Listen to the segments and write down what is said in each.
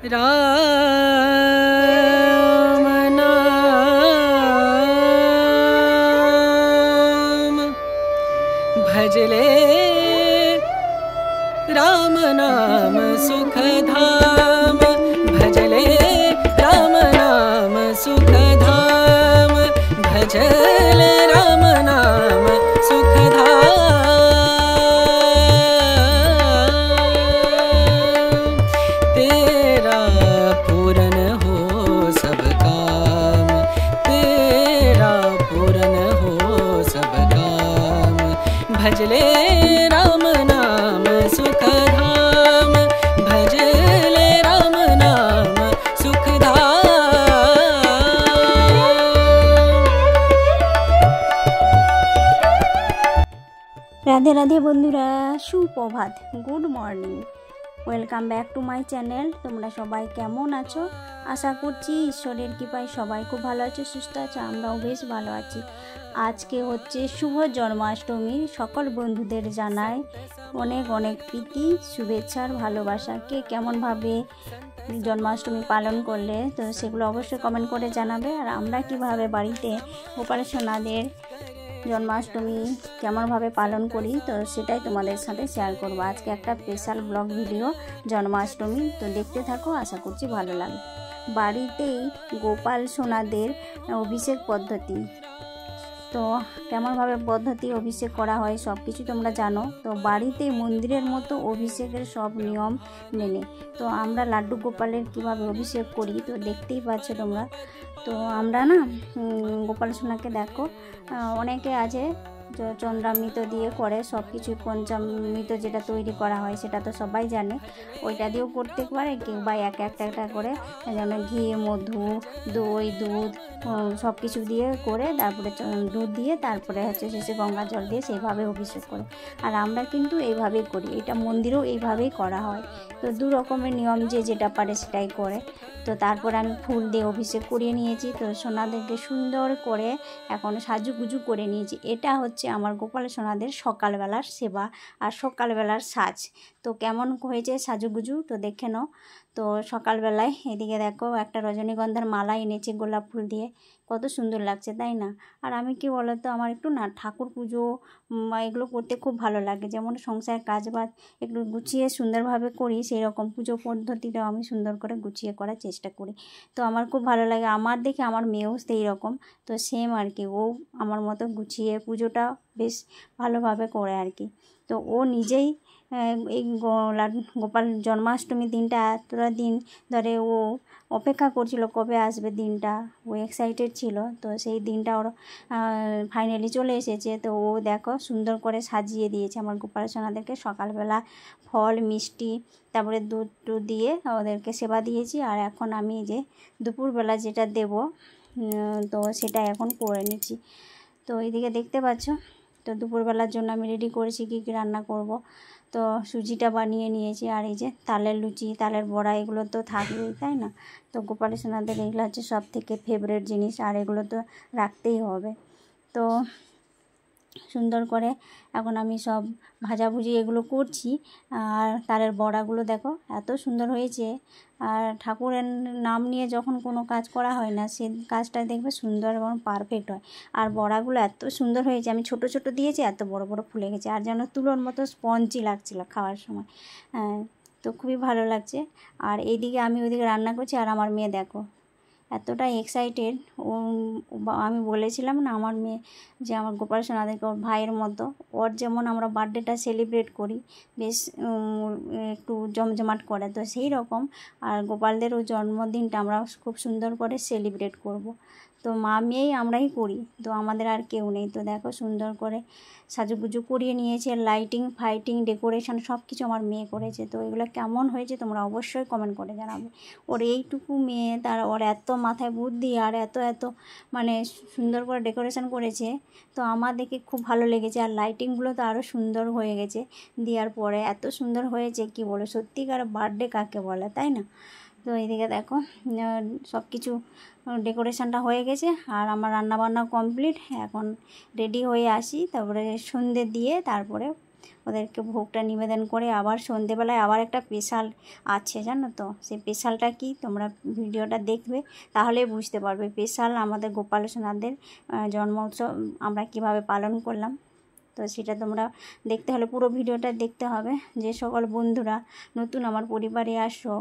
राम नाम भजले राम नाम सुखधाम भजले राम नाम सुखधाम भजले राम नाम सुखधाम तेरा पूरन हो सब काम तेरा पूरन हो सब काम भजले राम नाम सुखधाम भजले राम नाम রাধে রাধে বন্ধুরা, সুপ্রভাত, good morning. Welcome back to my channel. তোমরা সবাই কেমন আছো? আশা করছি ঈশ্বরের কৃপায় সবাই খুব ভালো আছো, সুস্থ আছো। আমরাও বেশ ভালো আছি। আজকে হচ্ছে শুভ জন্মাষ্টমী। সকল বন্ধুদের জানাই অনেক অনেক প্রীতি, শুভেচ্ছার ভালোবাসা। কে কেমনভাবে জন্মাষ্টমী পালন করলে তো সেগুলো অবশ্যই কমেন্ট করে জানাবে। আর আমরা কিভাবে বাড়িতে গোপাল সোনাদের জন্মাষ্টমী কেমনভাবে পালন করি তো সেটাই তোমাদের সাথে শেয়ার করবো। আজকে একটা স্পেশাল ব্লগ ভিডিও জন্মাষ্টমী, তো দেখতে থাকো, আশা করছি ভালো লাগবে। বাড়িতেই গোপাল সোনাদের অভিষেক পদ্ধতি, তো কেমনভাবে পদ্ধতি অভিষেক করা হয় সব কিছু তোমরা জানো। তো বাড়িতে মন্দিরের মতো অভিষেকের সব নিয়ম মেনে তো আমরা লাড্ডু গোপালের কিভাবে অভিষেক করি তো দেখতেই পাচ্ছ তোমরা। তো আমরা না গোপাল সোনাকে দেখো, অনেকে আছে চন্দ্রামৃত দিয়ে করে সব কিছু, পঞ্চামৃত যেটা তৈরি করা হয় সেটা তো সবাই জানে, ওইটা দিয়েও করতে পারে কেউ, বা একটা করে যেমন ঘি, মধু, দই, দুধ সব কিছু দিয়ে করে তারপরে দুধ দিয়ে তারপরে হচ্ছে শেষে গঙ্গা জল দিয়ে সেইভাবে অভিষেক করে। আর আমরা কিন্তু এইভাবেই করি, এটা মন্দিরেও এইভাবেই করা হয়। তো দু রকমের নিয়ম, যে যেটা পারে সেটাই করে। তো তারপরে আমি ফুল দিয়ে অভিষেক করিয়ে নিয়েছি। তো সোনাদেরকে সুন্দর করে এখন সাজুগুজু করে নিয়েছি। এটা হচ্ছে আমার গোপাল সোনাদের সকালবেলার সেবা আর সকালবেলার সাজ। তো কেমন হয়েছে সাজুগুজু তো দেখে নাও। তো সকালবেলায় এদিকে দেখো একটা রজনীগন্ধার মালা এনেছে গোলাপ ফুল দিয়ে, কত সুন্দর লাগছে তাই না? আর আমি কি বলতো, আমার একটু না ঠাকুর পুজো এগুলো করতে খুব ভালো লাগে। যেমন সংসার কাজ বাজ একটু গুছিয়ে সুন্দরভাবে করি, সেই রকম পুজো পদ্ধতিটাও আমি সুন্দর করে গুছিয়ে করার চেষ্টা করি। তো আমার খুব ভালো লাগে। আমার দেখে আমার মেয়েও সেই রকম, তো সেম আর কি, ও আমার মতো গুছিয়ে পুজোটা বেশ ভালোভাবে করে আর কি। তো ও নিজেই এই গোপাল জন্মাষ্টমী দিনটা এতটা দিন ধরে ও অপেক্ষা করছিল কবে আসবে দিনটা, ও এক্সাইটেড ছিল। তো সেই দিনটা ওর ফাইনালি চলে এসেছে। তো ও দেখো সুন্দর করে সাজিয়ে দিয়েছে আমার গোপাল সোনাদেরকে। সকালবেলা ফল মিষ্টি তারপরে দুধ টুধ দিয়ে ওদেরকে সেবা দিয়েছি। আর এখন আমি যে দুপুরবেলা যেটা দেব তো সেটা এখন করে নিচ্ছি। তো এইদিকে দেখতে পাচ্ছ, তো দুপুরবেলার জন্য আমি রেডি করেছি কী কী রান্না করব। তো সুজিটা বানিয়ে নিয়েছি, আর এই যে তালের লুচি, তালের বড়া, এগুলো তো থাকবেই তাই না? তো গোপাল সোনাদের এগুলো হচ্ছে সব থেকে ফেভারিট জিনিস, আর এগুলো তো রাখতেই হবে। তো সুন্দর করে এখন আমি সব ভাজাভুজি এগুলো করছি। আর তালের বড়াগুলো দেখো এত সুন্দর হয়েছে। আর ঠাকুরের নাম নিয়ে যখন কোনো কাজ করা হয় না, সে কাজটা দেখবে সুন্দর এবং পারফেক্ট হয়। আর বড়াগুলো এত সুন্দর হয়েছে, আমি ছোট ছোট দিয়েছি, এত বড় বড় ফুলে গেছে, আর যেন তুলোর মতো স্পঞ্জি লাগছিল খাওয়ার সময়। তো খুবই ভালো লাগছে। আর এইদিকে আমি ওইদিকে রান্না করছি, আর আমার মেয়ে দেখো এতটা এক্সাইটেড। আমি বলেছিলাম না আমার মেয়ে যে আমার গোপাল সোনাদেরকে ওর ভাইয়ের মতো, ওর যেমন আমরা বার্থডেটা সেলিব্রেট করি বেশ একটু জমজমাট করে, তো সেই রকম আর গোপালদেরও জন্মদিনটা আমরা খুব সুন্দর করে সেলিব্রেট করব। তো মা মেয়েই আমরাই করি, তো আমাদের আর কেউ নেই। তো দেখো সুন্দর করে সাজুগুজু করিয়ে নিয়েছে, লাইটিং ফাইটিং ডেকোরেশন সব কিছু আমার মেয়ে করেছে। তো এগুলো কেমন হয়েছে তোমরা অবশ্যই কমেন্ট করে জানাবে। ওর এইটুকু মেয়ে, তার ওর এত মাথায় বুদ্ধি আর এত মানে সুন্দর করে ডেকোরেশন করেছে, তো আমার দেখে খুব ভালো লেগেছে। আর লাইটিংগুলো তো আরও সুন্দর হয়ে গেছে দেওয়ার পরে, এত সুন্দর হয়েছে কি বলে, সত্যিকার বার্থডে কাকে বলে তাই না? তো এইদিকে দেখো সব কিছু ডেকোরেশনটা হয়ে গেছে, আর আমার রান্নাবান্না কমপ্লিট। এখন রেডি হয়ে আসি, তারপরে সন্ধে দিয়ে তারপরে ওদেরকে ভোগটা নিবেদন করে আবার সন্ধেবেলায় আবার একটা স্পেশাল আছে, জানো তো। সেই স্পেশালটা কি, তোমরা ভিডিওটা দেখবে তাহলে বুঝতে পারবে। স্পেশাল আমাদের গোপাল সোনাদের জন্ম উৎসব আমরা কীভাবে পালন করলাম। তো সেটা তোমরা দেখতে হলে পুরো ভিডিওটা দেখতে হবে। যে সকল বন্ধুরা নতুন আমার পরিবারে আসো,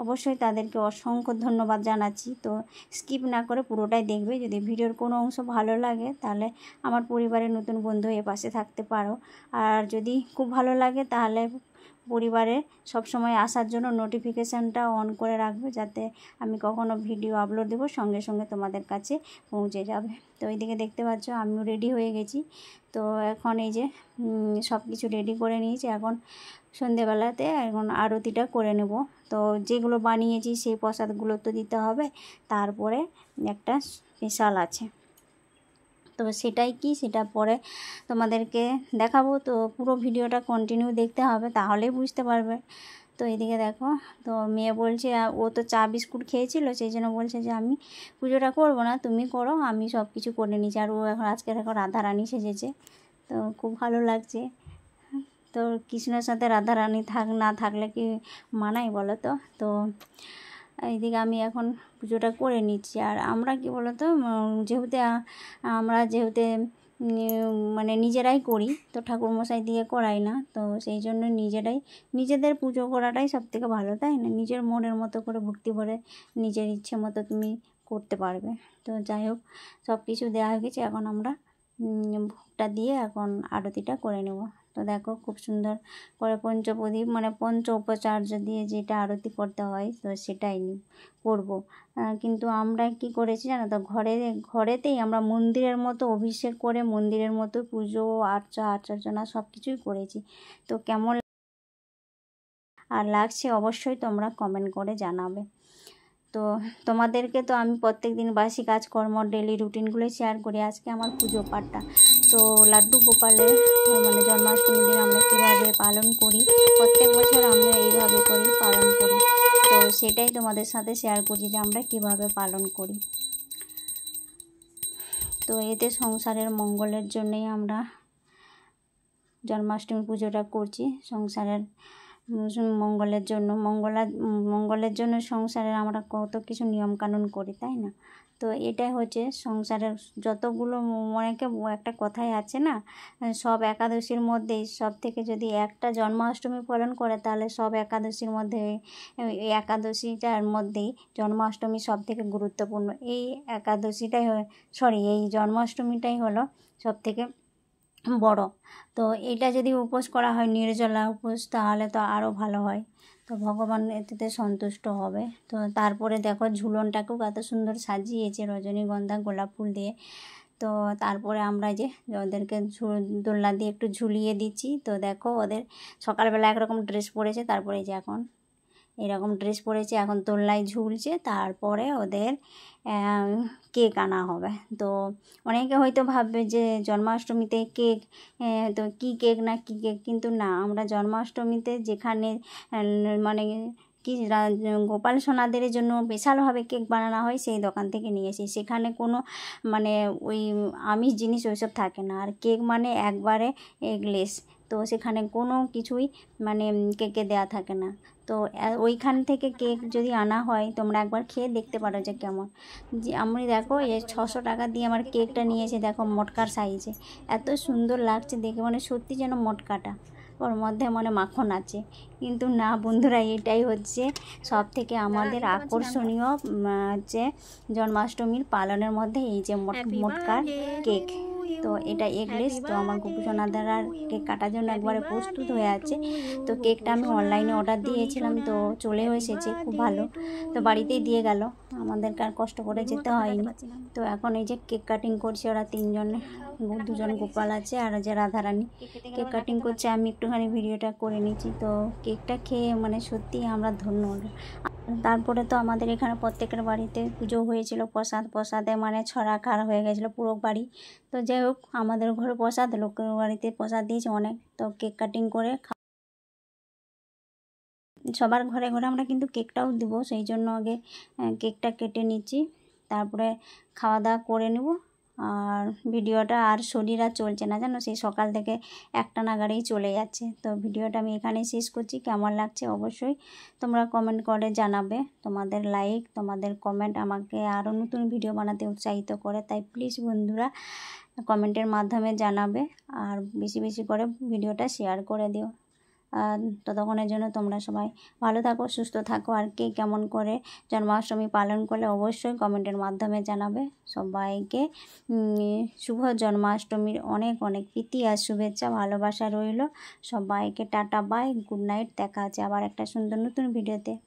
অবশ্যই তাদেরকে অসংখ্য ধন্যবাদ জানাচ্ছি। তো স্কিপ না করে পুরোটাই দেখবে। যদি ভিডিওর কোনো অংশ ভালো লাগে তাহলে আমার পরিবারের নতুন বন্ধু হয়ে পাশে থাকতে পারো। আর যদি খুব ভালো লাগে তাহলে পরিবারে সবসময় আসার জন্য নোটিফিকেশানটা অন করে রাখবে, যাতে আমি কখনো ভিডিও আপলোড দেবো সঙ্গে সঙ্গে তোমাদের কাছে পৌঁছে যাবে। তো এইদিকে দেখতে পাচ্ছ আমিও রেডি হয়ে গেছি। তো এখন এই যে সব কিছু রেডি করে নিয়েছি। এখন সন্ধেবেলাতে এখন আরতিটা করে নেব। তো যেগুলো বানিয়েছি সেই প্রসাদগুলো তো দিতে হবে, তারপরে একটা স্পেশাল আছে। তো সেটাই কি, সেটা পরে তোমাদেরকে দেখাবো। তো পুরো ভিডিওটা কন্টিনিউ দেখতে হবে, তাহলেই বুঝতে পারবে। তো এদিকে দেখো, তো মেয়ে বলছে, ও তো চা বিস্কুট খেয়েছিল, সেই জন্য বলছে যে আমি পুজোটা করবো না, তুমি করো, আমি সব কিছু করে নিচ্ছি। আর ও এখন আজকের এখন রাধারানী সেজেছে, তো খুব ভালো লাগছে। তো কৃষ্ণের সাথে রাধারানী না থাকলে কি মানাই বলো তো। তো এইদিকে আমি এখন পুজোটা করে নিচ্ছি। আর আমরা কি বলো তো, যেহেতু মানে নিজেরাই করি, তো ঠাকুরমশাই দিয়ে করাই না, তো সেই জন্য নিজেদের পুজো করাটাই সবথেকে ভালো, তাই না? নিজের মনের মতো করে ভক্তি ভরে নিজের ইচ্ছে মতো তুমি করতে পারবে। তো যাই হোক, সব কিছু দেওয়া হয়ে গেছে। এখন আমরা ভোগটা দিয়ে এখন আরতিটা করে নেব। তো দেখো খুব সুন্দর করে পঞ্চপ্রদীপ মানে পঞ্চ উপাচার্য দিয়ে যেটা আরতি করতে হয়, তো সেটাই করব। কিন্তু আমরা কি করেছি জানো তো, ঘরেতেই আমরা মন্দিরের মতো অভিষেক করে মন্দিরের মতো পুজো আর্চনা সব কিছুই করেছি। তো কেমন আর লাগছে অবশ্যই তোমরা কমেন্ট করে জানাবে। তো তোমাদেরকে তো আমি প্রত্যেক দিন বাসি কাজকর্ম ডেলি রুটিনগুলোই শেয়ার করি। আজকে আমার পুজো পাঠটা, তো লাড্ডু গোপালের মানে জন্মাষ্টমীর দিন আমরা কীভাবে পালন করি, প্রত্যেক বছর আমরা এইভাবে পালন করি। তো সেটাই তোমাদের সাথে শেয়ার করছি যে আমরা কীভাবে পালন করি। তো এতে সংসারের মঙ্গলের জন্যই আমরা জন্মাষ্টমী পুজোটা করছি। সংসারের মঙ্গলের জন্য সংসারের আমরা কত কিছু নিয়মকানুন করি, তাই না? তো এটাই হচ্ছে সংসারের যতগুলো, অনেকে একটা কথাই আছে না, সব একাদশীর মধ্যেই সব থেকে যদি একটা জন্মাষ্টমী পালন করে তাহলে সব একাদশীর মধ্যে এই একাদশীটার মধ্যেই জন্মাষ্টমী সব থেকে গুরুত্বপূর্ণ। এই এই জন্মাষ্টমীটাই হলো সব থেকে বড়। তো এটা যদি উপোস করা হয়, নির্জলা উপোস, তাহলে তো আরও ভালো হয়। তো ভগবান এতে সন্তুষ্ট হবে। তো তারপরে দেখো ঝুলনটাকেও কত সুন্দর সাজিয়েছে রজনীগন্ধা গোলাপ ফুল দিয়ে। তো তারপরে আমরা যে ওদেরকে দোলনা দিয়ে একটু ঝুলিয়ে দিচ্ছি। তো দেখো ওদের সকালবেলা একরকম ড্রেস পরেছে, তারপরে যে এখন এরকম ড্রেস পরেছে, এখন দোলনায় ঝুলছে। তারপরে ওদের কেক আনা হবে। তো অনেকে হয়তো ভাববে যে জন্মাষ্টমীতে কেক, তো কী কেক না কী কেক, কিন্তু না, আমরা জন্মাষ্টমীতে যেখানে মানে গোপাল সোনাদের জন্য স্পেশালভাবে কেক বানানো হয়, সেই দোকান থেকে নিয়ে এসি। সেখানে কোনো মানে ওই আমিষ জিনিস ওইসব থাকে না। আর কেক মানে একবারে এগলেস, তো সেখানে কোনো কিছুই মানে কেকে দেওয়া থাকে না। তো ওইখান থেকে কেক যদি আনা হয়, তোমরা একবার খেয়ে দেখতে পারো যে কেমন। যে আমি দেখো 600 টাকা দিয়ে আমার কেকটা নিয়েছে, দেখো মটকার সাইজে, এত সুন্দর লাগছে দেখে, মানে সত্যি যেন মটকাটা, ওর মধ্যে মানে মাখন আছে। কিন্তু না বন্ধুরা, এটাই হচ্ছে সব থেকে আমাদের আকর্ষণীয় হচ্ছে জন্মাষ্টমীর পালনের মধ্যে এই যে মটকার কেক। তো এটা এগলেস। তো আমার গোপুসোনাদার কেক কাটার জন্য একবারে প্রস্তুত হয়ে আছে। তো কেকটা আমি অনলাইনে অর্ডার দিয়েছিলাম, তো চলেও এসেছে, খুব ভালো। তো বাড়িতেই দিয়ে গেল, আমাদেরকে আর কষ্ট করে যেতে হয়নি। তো এখন এই যে কেক কাটিং করছে ওরা তিনজনে, দুজন গোপাল আছে আর যে রাধারানী কেক কাটিং করছে। আমি একটুখানি ভিডিওটা করে নিচ্ছি। তো কেকটা খেয়ে মানে সত্যি আমরা ধন্য। তারপরে তো আমাদের এখানে প্রত্যেকের বাড়িতে পুজো হয়েছিল, প্রসাদে মানে ছড়া খাওয়া হয়ে গেছিলো পুরো বাড়ি। তো যাই হোক, আমাদের ঘরে প্রসাদ, লোকের বাড়িতে প্রসাদ দিয়েছে অনেক। তো কেক কাটিং করে সবার ঘরে ঘরে আমরা কিন্তু কেকটাও দিব, সেই জন্য আগে কেকটা কেটে নিচ্ছি, তারপরে খাওয়া দাওয়া করে নেব। আর ভিডিওটা আর শরীর আর চলছে না জানো, সেই সকাল থেকে একটা নাগাড়েই চলে যাচ্ছে। তো ভিডিওটা আমি এখানেই শেষ করছি। কেমন লাগছে অবশ্যই তোমরা কমেন্ট করে জানাবে। তোমাদের লাইক, তোমাদের কমেন্ট আমাকে আরও নতুন ভিডিও বানাতে উৎসাহিত করে, তাই প্লিজ বন্ধুরা কমেন্টের মাধ্যমে জানাবে আর বেশি বেশি করে ভিডিওটা শেয়ার করে দিও। ততক্ষণের জন্য তোমরা সবাই ভালো থাকো, সুস্থ থাকো। আর কে কেমন করে জন্মাষ্টমী পালন করলে অবশ্যই কমেন্টের মাধ্যমে জানাবে। সবাইকে শুভ জন্মাষ্টমীর অনেক অনেক প্রীতি আর শুভেচ্ছা, ভালোবাসা রইল। সবাইকে টাটা, বাই, গুড নাইট। দেখা আছে আবার একটা সুন্দর নতুন ভিডিওতে।